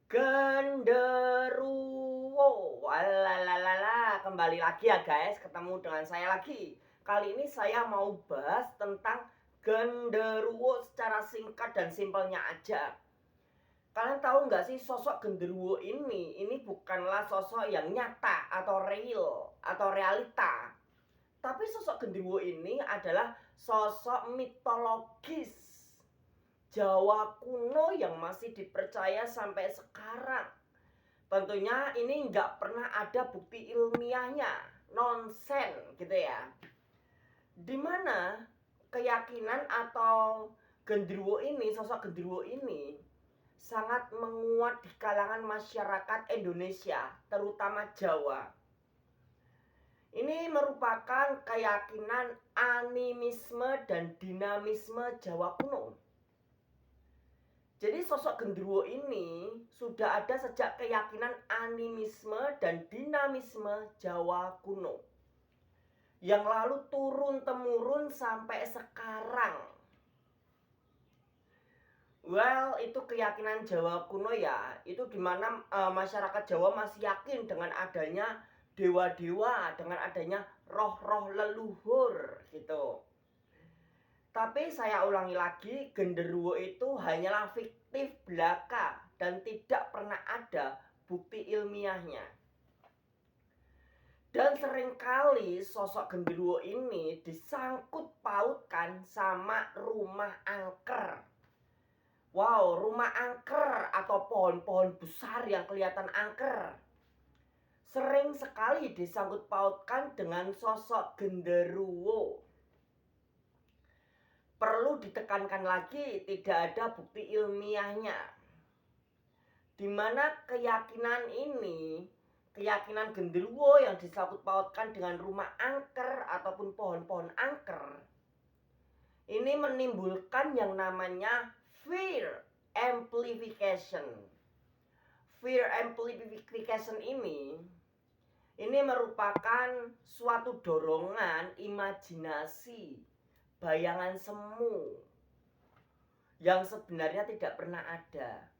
Genderuwo, walalalala, kembali lagi ya guys, ketemu dengan saya lagi. Kali ini saya mau bahas tentang genderuwo secara singkat dan simpelnya aja. Kalian tahu nggak sih sosok genderuwo ini? Ini bukanlah sosok yang nyata atau real atau realita. Tapi sosok genderuwo ini adalah sosok mitologis Jawa kuno yang masih dipercaya sampai sekarang. Tentunya ini nggak pernah ada bukti ilmiahnya, nonsen gitu ya. Dimana keyakinan atau sosok genderuwo ini sangat menguat di kalangan masyarakat Indonesia, terutama Jawa. Ini merupakan keyakinan animisme dan dinamisme Jawa kuno. Jadi sosok genderuwo ini sudah ada sejak keyakinan animisme dan dinamisme Jawa kuno, yang lalu turun-temurun sampai sekarang. Itu keyakinan Jawa kuno ya, itu dimana masyarakat Jawa masih yakin dengan adanya dewa-dewa, dengan adanya roh-roh leluhur gitu. Tapi saya ulangi lagi, genderuwo itu hanyalah fiktif belaka dan tidak pernah ada bukti ilmiahnya. Dan seringkali sosok genderuwo ini disangkut pautkan sama rumah angker. Wow, rumah angker atau pohon-pohon besar yang kelihatan angker sering sekali disangkut pautkan dengan sosok genderuwo. Perlu ditekankan lagi, tidak ada bukti ilmiahnya. Di mana keyakinan ini, keyakinan genderuwo yang disangkut pautkan dengan rumah angker ataupun pohon-pohon angker, ini menimbulkan yang namanya fear amplification. Fear amplification ini merupakan suatu dorongan imajinasi, bayangan semu yang sebenarnya tidak pernah ada,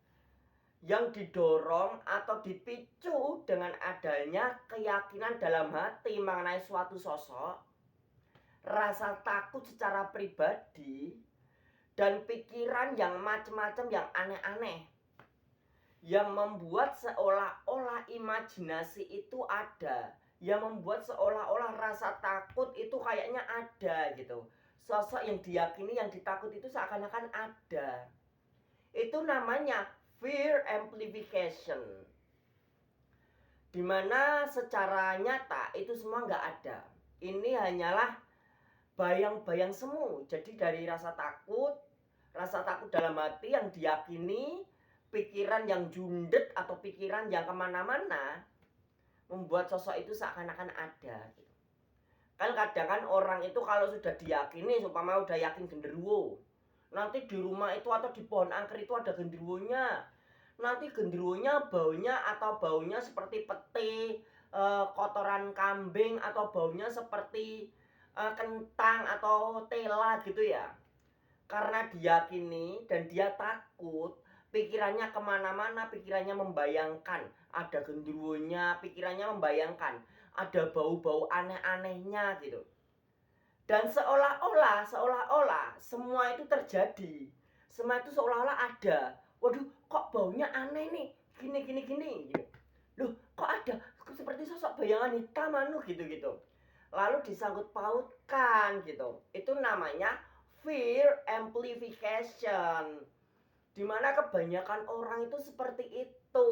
yang didorong atau dipicu dengan adanya keyakinan dalam hati mengenai suatu sosok, rasa takut secara pribadi, dan pikiran yang macam-macam yang aneh-aneh, yang membuat seolah-olah imajinasi itu ada, yang membuat seolah-olah rasa takut itu kayaknya ada gitu. Sosok yang diyakini, yang ditakut itu seakan-akan ada. Itu namanya fear amplification, dimana secara nyata itu semua nggak ada. Ini hanyalah bayang-bayang semu. Jadi dari rasa takut dalam hati yang diyakini, pikiran yang jundet atau pikiran yang kemana-mana, membuat sosok itu seakan-akan ada gitu. Kan kadang kan orang itu kalau sudah diyakini, umpama udah yakin genderuwo, nanti di rumah itu atau di pohon angker itu ada genderuwonya. Nanti genderuwonya baunya seperti peti, kotoran kambing, atau baunya seperti kentang atau tela gitu ya. Karena diyakini dan dia takut, pikirannya kemana-mana, pikirannya membayangkan ada genderuwonya, pikirannya membayangkan ada bau-bau aneh-anehnya gitu. Dan seolah-olah semua itu terjadi, semua itu seolah-olah ada. Waduh, kok baunya aneh nih, gini gitu. Loh, kok ada seperti sosok bayangan hitam gitu. Lalu disangkut pautkan gitu. Itu namanya fear amplification, dimana kebanyakan orang itu seperti itu.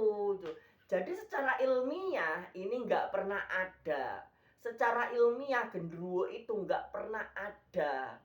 Jadi secara ilmiah ini nggak pernah ada. Secara ilmiah genderuwo itu nggak pernah ada.